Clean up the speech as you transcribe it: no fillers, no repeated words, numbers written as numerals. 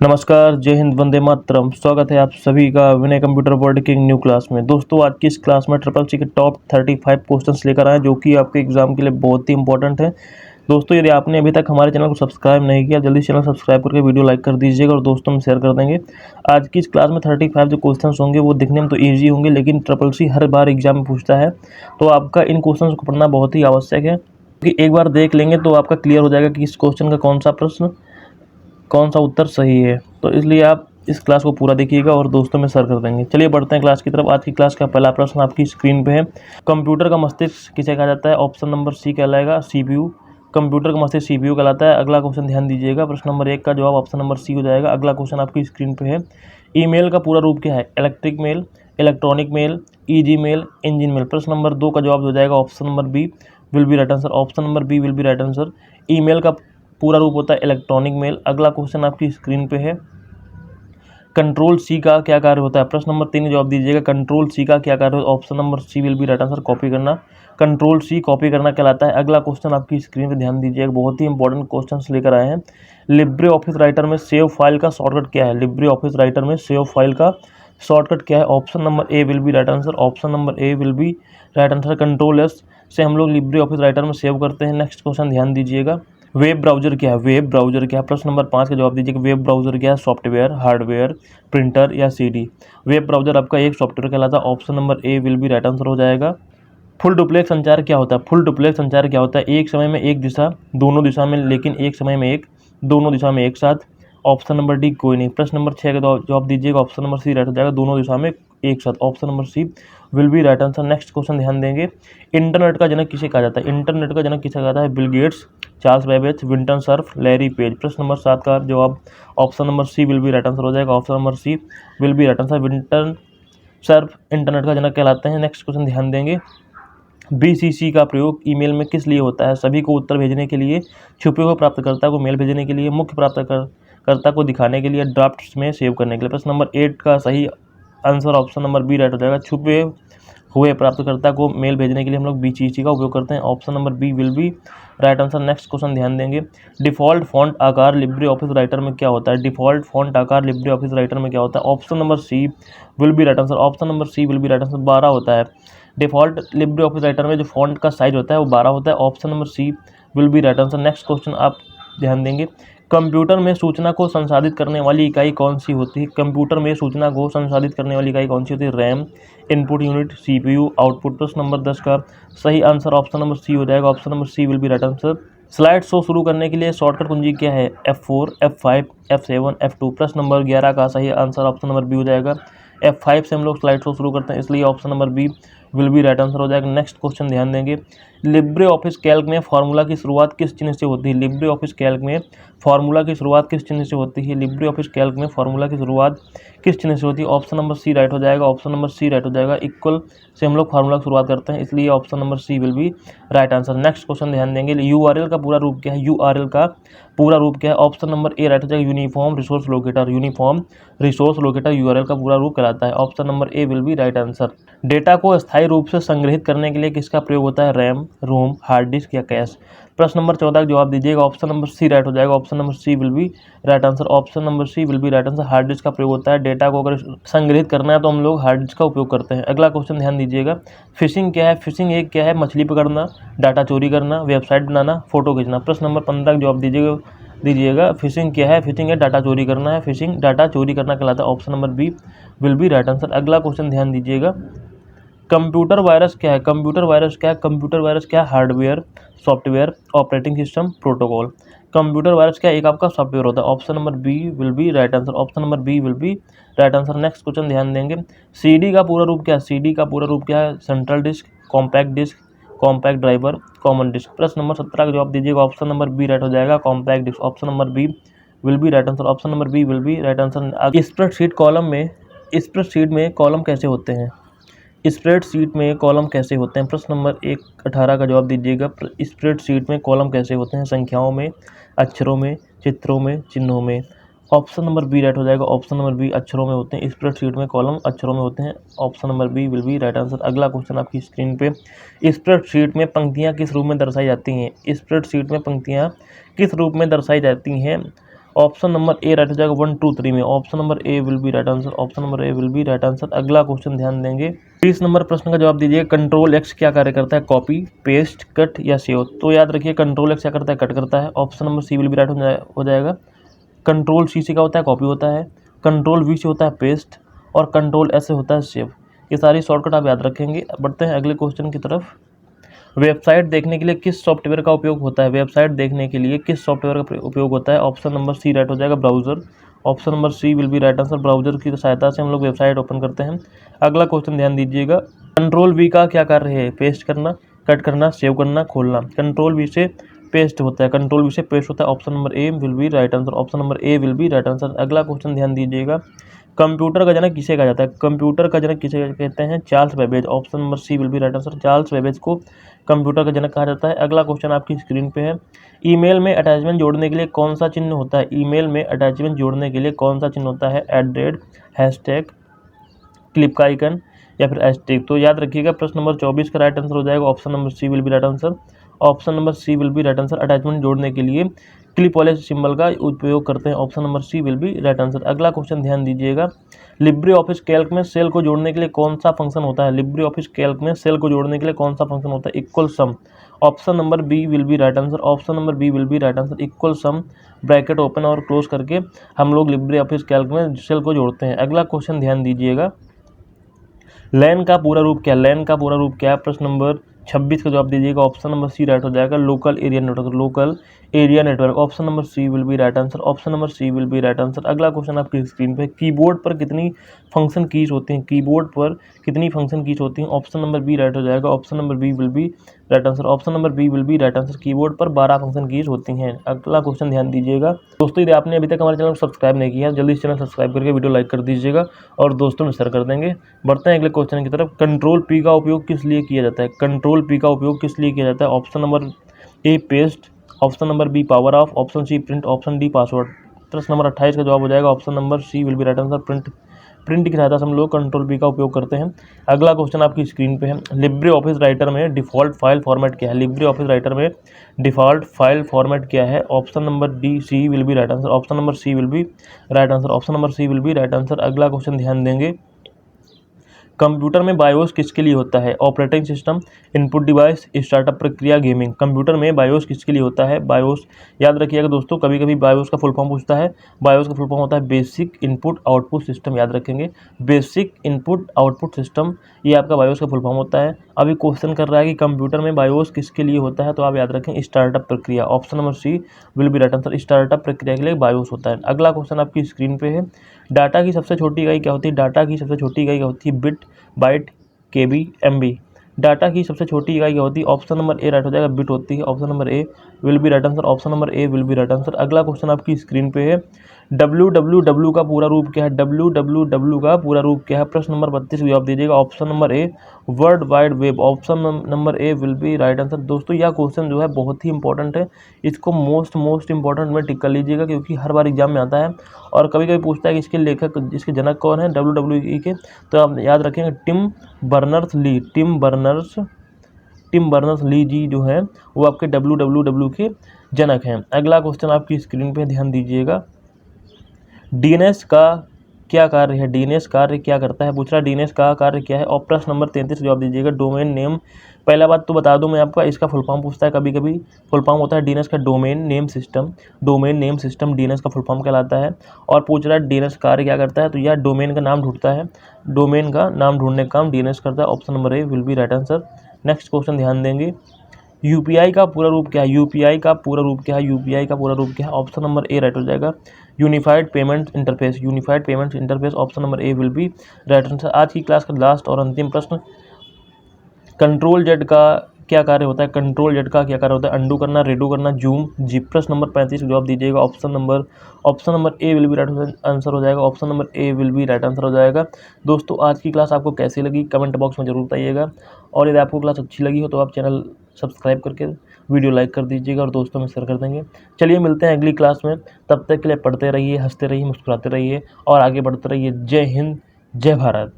नमस्कार, जय हिंद, वंदे मातरम। स्वागत है आप सभी का विनय कंप्यूटर वर्ल्ड की न्यू क्लास में। दोस्तों, आज की इस क्लास में ट्रिपल सी के टॉप 35 क्वेश्चंस लेकर आए जो कि आपके एग्जाम के लिए बहुत ही इंपॉर्टेंट है। दोस्तों, यदि आपने अभी तक हमारे चैनल को सब्सक्राइब नहीं किया, जल्दी चैनल सब्सक्राइब करके वीडियो लाइक कर दीजिएगा और दोस्तों में शेयर कर देंगे। आज की इस क्लास में 35 जो क्वेश्चन होंगे वो दिखने में तो ईजी होंगे, लेकिन ट्रिपल सी हर बार एग्जाम में पूछता है, तो आपका इन क्वेश्चन को पढ़ना बहुत ही आवश्यक है, क्योंकि एक बार देख लेंगे तो आपका क्लियर हो जाएगा कि इस क्वेश्चन का कौन सा उत्तर सही है। तो इसलिए आप इस क्लास को पूरा देखिएगा और दोस्तों में शेयर कर देंगे। चलिए बढ़ते हैं क्लास की तरफ। आज की क्लास का पहला प्रश्न आपकी स्क्रीन पे है। कंप्यूटर का मस्तिष्क किसे कहा जाता है? ऑप्शन नंबर सी कहलाएगा सीपीयू। कंप्यूटर का मस्तिष्क सीपीयू कहलाता है। अगला क्वेश्चन ध्यान दीजिएगा, प्रश्न नंबर 1 का जवाब ऑप्शन नंबर सी हो जाएगा। अगला क्वेश्चन आपकी स्क्रीन पे है। ईमेल का पूरा रूप क्या है? Electric mail, electronic mail, easy mail, engine mail. प्रश्न नंबर 2 का जवाब हो जाएगा option number B will be right answer. Option number B will be right answer. Email का पूरा रूप होता है इलेक्ट्रॉनिक मेल। अगला क्वेश्चन आपकी स्क्रीन पे है। कंट्रोल सी का क्या कार्य होता है? प्रश्न नंबर 3 जवाब दीजिएगा। कंट्रोल सी का क्या कार्य होता है? Option number C will be right answer, copy करना। कंट्रोल सी कॉपी करना कहलाता है। अगला क्वेश्चन आपकी स्क्रीन पे ध्यान दीजिएगा, बहुत ही इंपॉर्टेंट क्वेश्चन लेकर आए हैं। लिब्रे ऑफिस राइटर में सेव फाइल का शॉर्टकट क्या है? लिब्रे ऑफिस राइटर में सेव फाइल का शॉर्टकट क्या है? Option number A will be right answer. Option number A will be right answer. Control S से हम लोग लिब्रे ऑफिस राइटर में सेव करते हैं। नेक्स्ट क्वेश्चन ध्यान दीजिएगा। वेब ब्राउजर क्या है? वेब ब्राउजर क्या है? प्रश्न नंबर 5 का जवाब दीजिएगा। वेब ब्राउजर क्या है? सॉफ्टवेयर, हार्डवेयर, प्रिंटर या सीडी? वेब ब्राउजर आपका एक सॉफ्टवेयर कहलाता है। Option number A will be right answer हो जाएगा। फुल डुप्लेक्स संचार क्या होता है? फुल डुप्लेक्स संचार क्या होता है? एक समय में एक दिशा, दोनों दिशा में, लेकिन एक समय में एक, दोनों दिशा में एक साथ। ऑप्शन नंबर डी कोई नहीं। प्रश्न नंबर 6 का जवाब दीजिएगा। ऑप्शन नंबर सी राइट हो जाएगा, दोनों दिशा में एक साथ। Option number C will be right answer. Next question ध्यान देंगे। इंटरनेट का जनक किसे कहा जाता है? इंटरनेट का जनक किसे कहा जाता है? Bill Gates, Charles Babbage, Vinton Cerf, Larry Page. प्रश्न नंबर 7 का जवाब option number C will be right answer हो जाएगा। Option number C will be right answer. Vinton Cerf internet का जनक कहलाते हैं। नेक्स्ट क्वेश्चन ध्यान देंगे। बीसीसी का प्रयोग ईमेल में किस लिए होता है? सभी को उत्तर भेजने के लिए, छुपे हुए प्राप्तकर्ता को मेल भेजने के लिए, मुख्य प्राप्तकर्ता को दिखाने के लिए, ड्राफ्ट्स में सेव करने के लिए। प्रश्न नंबर 8 का सही answer option number B right हो जाएगा। छुपे हुए प्राप्तकर्ता को मेल भेजने के लिए हम लोग बीसीसी का उपयोग करते हैं। Option number B will be right answer. Next question ध्यान देंगे। डिफ़ॉल्ट फॉन्ट आकार लिब्रे ऑफिस राइटर में क्या होता है? डिफ़ॉल्ट फॉन्ट आकार लिब्रे ऑफिस राइटर में क्या होता है? Option number C will be right answer. Option number C will be right answer. 12 होता है। डिफ़ॉल्ट लिब्रे ऑफिस राइटर में जो फॉन्ट का साइज होता है वो 12 होता है। Option number C will be right answer. Next question आप ध्यान देंगे। कंप्यूटर में सूचना को संसाधित करने वाली इकाई कौन सी होती है? कंप्यूटर में सूचना को संसाधित करने वाली इकाई कौन सी होती है? RAM, input unit, CPU, output. प्रश्न नंबर 10 का सही आंसर ऑप्शन नंबर सी हो जाएगा। Option number C will be right answer. Slide show शुरू करने के लिए शॉर्टकट कुंजी क्या है? F4, F5, F7, F2। प्रश्न नंबर 11 का सही आंसर ऑप्शन नंबर बी हो जाएगा। F5 से हम लोग स्लाइड शो शुरू करते हैं, इसलिए option number B will be right answer हो जाएगा। नेक्स्ट क्वेश्चन ध्यान देंगे। लिब्रे ऑफिस कैल्क में फार्मूला की शुरुआत किस चिन्ह से होती है? लिब्रे ऑफिस कैल्क में फार्मूला की शुरुआत किस चिन्ह से होती है? लिब्रे ऑफिस कैल्क में फार्मूला की शुरुआत किस चिन्ह से होती है? ऑप्शन नंबर सी राइट हो जाएगा। ऑप्शन नंबर सी राइट हो जाएगा। इक्वल से हम लोग फार्मूला की शुरुआत करते हैं, इसलिए option number C will be right answer. Next question ध्यान देंगे। यूआरएल का पूरा रूप क्या है? यूआरएल का पूरा रूप क्या है? ऑप्शन नंबर ए राइट हो जाएगा। Uniform resource locator. Uniform resource locator URL का पूरा रूप कहलाता है। Option number A will be right answer. Data को स्थायी रूप से संग्रहित करने के लिए किसका प्रयोग होता है? रैम, रोम, हार्ड डिस्क या कैश? प्रश्न नंबर 14 का जवाब दीजिएगा। ऑप्शन नंबर सी राइट हो जाएगा। Option number C will be right answer. Option number C will be right answer. Hard disk का प्रयोग होता है। डेटा को अगर संग्रहित करना है तो हम लोग हार्ड डिस्क का उपयोग करते हैं। अगला क्वेश्चन ध्यान दीजिएगा। फिशिंग क्या है? फिशिंग एक क्या है? मछली पकड़ना, डाटा चोरी करना, वेबसाइट बनाना, फोटो खींचना। प्रश्न नंबर 15 का जवाब दीजिएगा। फिशिंग क्या है? फिशिंग है डाटा चोरी करना है। फिशिंग डाटा चोरी करना कहलाता है। Option number B will be right answer. अगला क्वेश्चन ध्यान दीजिएगा। कंप्यूटर वायरस क्या है? कंप्यूटर वायरस क्या है? कंप्यूटर वायरस क्या है? Hardware, software, operating system, protocol. Computer virus क्या है? एक आपका सॉफ्टवेयर होता है। Option number B will be right answer. Option number B will be right answer. Next question ध्यान देंगे। सीडी का पूरा रूप क्या है? सीडी का पूरा रूप क्या है? Central disc, compact disc, compact driver, common disc. प्रश्न नंबर 17 का जवाब दीजिएगा। ऑप्शन नंबर बी राइट हो जाएगा। Compact disc. Option number B will be right answer. Option number B will be right answer. Spreadsheet में कॉलम कैसे होते हैं? स्प्रेडशीट में कॉलम कैसे होते हैं? प्रश्न नंबर 18 का जवाब दीजिएगा। स्प्रेडशीट में कॉलम कैसे होते हैं? संख्याओं में, अक्षरों में, चित्रों में, चिन्हों में। ऑप्शन नंबर बी राइट हो जाएगा। ऑप्शन नंबर बी अक्षरों में होते हैं। स्प्रेडशीट में कॉलम अक्षरों में होते हैं। Option number B will be right answer. अगला क्वेश्चन आपकी स्क्रीन पे। स्प्रेडशीट में पंक्तियां किस रूप में दर्शाई जाती हैं? स्प्रेडशीट में पंक्तियां किस रूप में दर्शाई जाती हैं? ऑप्शन नंबर ए राइट हो जाएगा 1 2 3 में। Option number A will be right answer. Option number A will be right answer. अगला क्वेश्चन ध्यान देंगे, 30 नंबर प्रश्न का जवाब दीजिए। कंट्रोल एक्स क्या कार्य करता है? कॉपी, पेस्ट, कट या सेव? तो याद रखिए कंट्रोल एक्स क्या करता है? कट करता है। Option number C will be right हो जाएगा। कंट्रोल सी से क्या होता है? कॉपी होता है। कंट्रोल वी से होता है पेस्ट और कंट्रोल एस से होता है सेव। ये सारी शॉर्टकट आप याद रखेंगे। बढ़ते हैं अगले क्वेश्चन की तरफ। वेबसाइट देखने के लिए किस सॉफ्टवेयर का उपयोग होता है? वेबसाइट देखने के लिए किस सॉफ्टवेयर का उपयोग होता है? ऑप्शन नंबर सी राइट हो जाएगा, browser. Option number C will be right answer. Browser की सहायता से हम लोग वेबसाइट ओपन करते हैं। अगला क्वेश्चन ध्यान दीजिएगा, कंट्रोल वी का क्या कार्य है? पेस्ट करना, कट करना, सेव करना, खोलना। कंट्रोल वी से पेस्ट होता है, कंट्रोल वी से पेस्ट होता है। Option number A will be right answer. Option number A will be right answer. अगला क्वेश्चन ध्यान दीजिएगा, कंप्यूटर का जनक किसे कहा जाता है? कंप्यूटर का जनक किसे कहते हैं? Charles Babbage. Option number C will be right answer. Charles Babbage को कंप्यूटर का जनक कहा जाता है। अगला क्वेश्चन आपकी स्क्रीन पे है, ईमेल में अटैचमेंट जोड़ने के लिए कौन सा चिन्ह होता है? ईमेल में अटैचमेंट जोड़ने के लिए कौन सा चिन्ह होता है? @, हैशटैग, क्लिप का आइकन या फिर हैशटैग? तो याद रखिएगा प्रश्न नंबर 24 का राइट आंसर हो जाएगा option number C will be right answer. Option number C will be right answer. Attachment जोड़ने के लिए क्लिप वाले सिंबल का उपयोग करते हैं। Option number C will be right answer. अगला क्वेश्चन ध्यान दीजिएगा, लिब्रे ऑफिस कैल्क में सेल को जोड़ने के लिए कौन सा फंक्शन होता है? लिब्रे ऑफिस कैल्क में सेल को जोड़ने के लिए कौन सा फंक्शन होता है? Equal sum. Option number B will be right answer. Option number B will be right answer. Equal sum, bracket open और क्लोज करके हम लोग लिब्रे ऑफिस कैल्क में सेल को जोड़ते हैं। अगला क्वेश्चन ध्यान दीजिएगा, लैन का पूरा रूप क्या है? लैन का पूरा रूप क्या है? प्रश्न नंबर 26 का जवाब दीजिएगा। ऑप्शन नंबर सी राइट हो जाएगा, local area network. Local area network. Option number C will be right answer. Option number C will be right answer. अगला क्वेश्चन आपकी स्क्रीन पे, कीबोर्ड पर कितनी फंक्शन कीज होती हैं? कीबोर्ड पर कितनी फंक्शन कीज होती हैं? ऑप्शन नंबर बी राइट हो जाएगा। Option number B will be right answer. Option number B will be right answer. Keyboard पर 12 फंक्शन कीज होती हैं। अगला क्वेश्चन ध्यान दीजिएगा, दोस्तों यदि आपने अभी तक हमारे चैनल को सब्सक्राइब नहीं किया जल्दी से चैनल सब्सक्राइब करके वीडियो लाइक कर दीजिएगा और दोस्तों में शेयर कर देंगे। बढ़ते हैं अगले क्वेश्चन की तरफ, कंट्रोल पी का उपयोग किस लिए किया जाता है? कंट्रोल पी का उपयोग किस लिए किया जाता है? Option number A paste, option number B power off, option C print, option D password. प्रश्न नंबर 28 का जवाब हो जाएगा option number C will be right answer. Print की सहायता से हम लोग कंट्रोल पी का उपयोग करते हैं। अगला क्वेश्चन आपकी स्क्रीन पे है, लिब्रे ऑफिस राइटर में डिफ़ॉल्ट फाइल फॉर्मेट क्या है? लिब्रे ऑफिस राइटर में डिफ़ॉल्ट फाइल फॉर्मेट क्या है? Option number D C will be right answer. Option number C will be right answer. Option number C will be right answer. अगला question ध्यान देंगे, computer में BIOS किसके लिए होता है? Operating system, input device, startup प्रक्रिया, गेमिंग। कंप्यूटर में बायोस किसके लिए होता है? बायोस याद रखिएगा दोस्तों, कभी कभी बायोस का फुल फॉर्म पूछता है। बायोस का फुल फॉर्म होता है बेसिक इनपुट आउटपुट सिस्टम। याद रखेंगे, बेसिक इनपुट आउटपुट सिस्टम, ये आपका बायोस का फुल फॉर्म होता है। अभी क्वेश्चन कर रहा है कि कंप्यूटर में बायोस किसके लिए होता है, तो आप याद रखें स्टार्टअप प्रक्रिया। Option number C will be right answer. Startup प्रक्रिया के लिए बायोस होता है। अगला क्वेश्चन आपकी स्क्रीन पे है, डाटा की सबसे छोटी इकाई क्या होती है? डाटा की सबसे छोटी इकाई क्या होती है? बिट, बाइट, केबी, एमबी। डाटा की सबसे छोटी इकाई क्या होती है? ऑप्शन नंबर ए राइट हो जाएगा, बिट होती है। Option number A will be right answer. Option number A will be right answer. अगला क्वेश्चन आपकी स्क्रीन पे है, www का पूरा रूप क्या है? www का पूरा रूप क्या है? प्रश्न नंबर 32 जवाब दीजिएगा। Option number a world wide web. Option number A will be right answer. दोस्तों यह क्वेश्चन जो है बहुत ही इंपॉर्टेंट है, इसको मोस्ट इंपॉर्टेंट में टिक कर लीजिएगा क्योंकि हर बार एग्जाम में आता है और कभी कभी पूछता है कि इसके लेखक, इसके जनक कौन है WWE के, तो आप याद रखेंगे Tim Berners Lee. Tim Berners Lee ji जो है वो आपके WWW के जनक हैं। अगला क्वेश्चन आपकी स्क्रीन पे ध्यान दीजिएगा, डीएनएस का क्या कार्य है? डीएनएस कार्य क्या करता है? पूछ रहा डीएनएस का कार्य क्या है? और प्रश्न नंबर 33 जवाब दीजिएगा, डोमेन नेम। पहला बात तो बता दूं मैं आपका, इसका फुल फॉर्म पूछता है कभी कभी। फुल फॉर्म होता है डीएनएस का domain name system. Domain name system DNS का फुल फॉर्म कहलाता है। और पूछ रहा है डीएनएस कार्य क्या करता है, तो यह डोमेन का नाम ढूंढता है। डोमेन का नाम ढूंढने का काम डीएनएस करता है। Option number A will be right answer. Next question ध्यान देंगे, यूपीआई का पूरा रूप क्या है? यूपीआई का पूरा रूप क्या है? यूपीआई का पूरा रूप क्या है? ऑप्शन नंबर ए राइट हो जाएगा, unified payment interface. Unified payment interface. Option number A will be right answer. आज की क्लास का लास्ट और अंतिम प्रश्न, कंट्रोल जेड का क्या कार्य होता है? कंट्रोल जेड का क्या कार्य होता है? अंडू करना, रेडू करना, जूम, जी। प्रश्न नंबर 35 जवाब दीजिएगा। Option number A will be right answer हो जाएगा। Option number A will be right answer हो जाएगा। दोस्तों आज की क्लास आपको कैसी लगी कमेंट बॉक्स में जरूर बताइएगा और यदि आपको क्लास अच्छी लगी हो तो आप चैनल सब्सक्राइब करके वीडियो लाइक कर दीजिएगा और दोस्तों में शेयर कर देंगे। चलिए मिलते हैं अगली क्लास में, तब तक के लिए पढ़ते रहिए, हंसते रहिए, मुस्कुराते रहिए और आगे बढ़ते रहिए। जय हिंद, जय भारत।